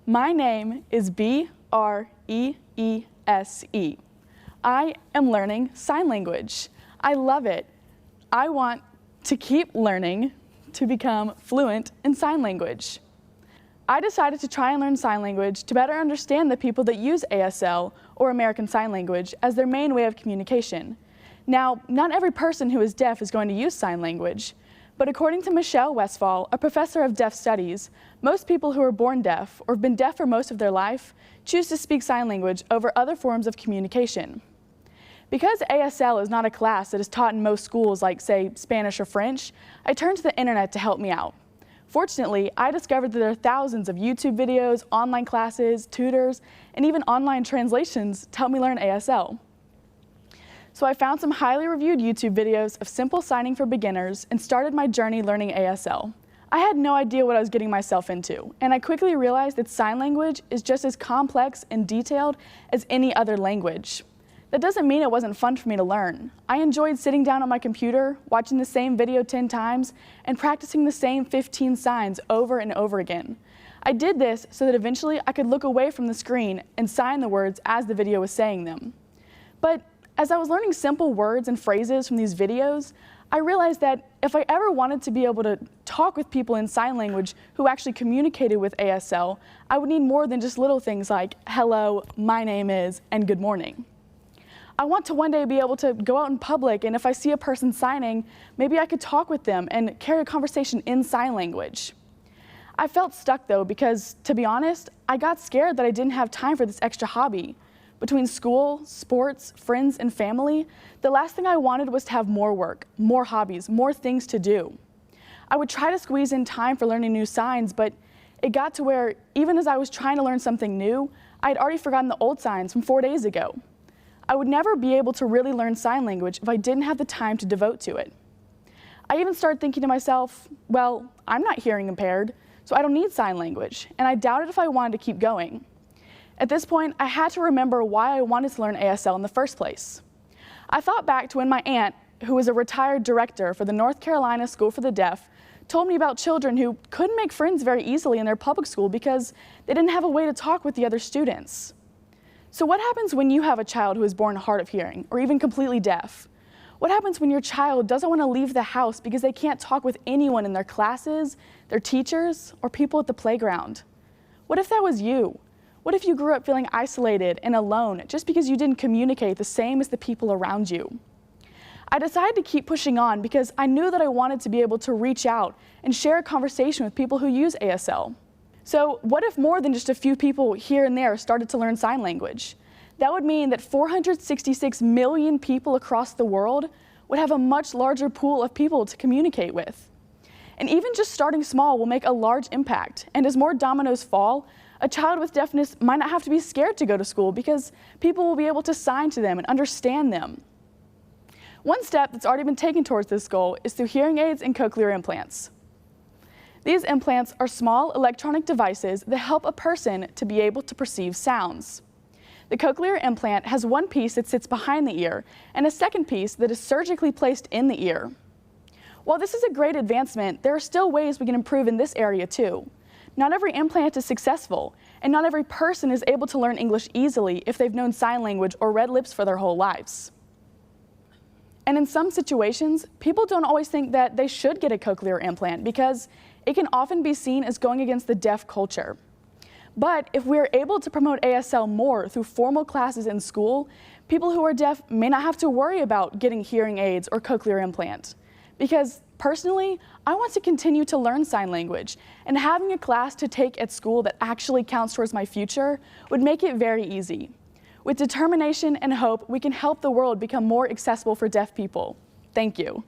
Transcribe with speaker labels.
Speaker 1: My name is Breese. I am learning sign language. I love it. I want to keep learning to become fluent in sign language. I decided to try and learn sign language to better understand the people that use ASL or American Sign Language as their main way of communication. Now, not every person who is deaf is going to use sign language, but according to Michelle Westphal, a professor of deaf studies, most people who are born deaf or have been deaf for most of their life choose to speak sign language over other forms of communication. Because ASL is not a class that is taught in most schools like, say, Spanish or French, I turned to the internet to help me out. Fortunately, I discovered that there are thousands of YouTube videos, online classes, tutors, and even online translations to help me learn ASL. So I found some highly reviewed YouTube videos of simple signing for beginners and started my journey learning ASL. I had no idea what I was getting myself into, and I quickly realized that sign language is just as complex and detailed as any other language. That doesn't mean it wasn't fun for me to learn. I enjoyed sitting down on my computer, watching the same video 10 times, and practicing the same 15 signs over and over again. I did this so that eventually I could look away from the screen and sign the words as the video was saying them. But as I was learning simple words and phrases from these videos, I realized that if I ever wanted to be able to talk with people in sign language who actually communicated with ASL, I would need more than just little things like hello, my name is, and good morning. I want to one day be able to go out in public, and if I see a person signing, maybe I could talk with them and carry a conversation in sign language. I felt stuck though because, to be honest, I got scared that I didn't have time for this extra hobby. Between school, sports, friends, and family, the last thing I wanted was to have more work, more hobbies, more things to do. I would try to squeeze in time for learning new signs, but it got to where even as I was trying to learn something new, I had already forgotten the old signs from 4 days ago. I would never be able to really learn sign language if I didn't have the time to devote to it. I even started thinking to myself, well, I'm not hearing impaired, so I don't need sign language, and I doubted if I wanted to keep going. At this point, I had to remember why I wanted to learn ASL in the first place. I thought back to when my aunt, who was a retired director for the North Carolina School for the Deaf, told me about children who couldn't make friends very easily in their public school because they didn't have a way to talk with the other students. So what happens when you have a child who is born hard of hearing or even completely deaf? What happens when your child doesn't want to leave the house because they can't talk with anyone in their classes, their teachers, or people at the playground? What if that was you? What if you grew up feeling isolated and alone just because you didn't communicate the same as the people around you? I decided to keep pushing on because I knew that I wanted to be able to reach out and share a conversation with people who use ASL. So what if more than just a few people here and there started to learn sign language? That would mean that 466 million people across the world would have a much larger pool of people to communicate with. And even just starting small will make a large impact, and as more dominoes fall, a child with deafness might not have to be scared to go to school because people will be able to sign to them and understand them. One step that's already been taken towards this goal is through hearing aids and cochlear implants. These implants are small electronic devices that help a person to be able to perceive sounds. The cochlear implant has one piece that sits behind the ear and a second piece that is surgically placed in the ear. While this is a great advancement, there are still ways we can improve in this area too. Not every implant is successful, and not every person is able to learn English easily if they've known sign language or read lips for their whole lives. And in some situations, people don't always think that they should get a cochlear implant because it can often be seen as going against the deaf culture. But if we're able to promote ASL more through formal classes in school, people who are deaf may not have to worry about getting hearing aids or cochlear implants. Because personally, I want to continue to learn sign language, and having a class to take at school that actually counts towards my future would make it very easy. With determination and hope, we can help the world become more accessible for deaf people. Thank you.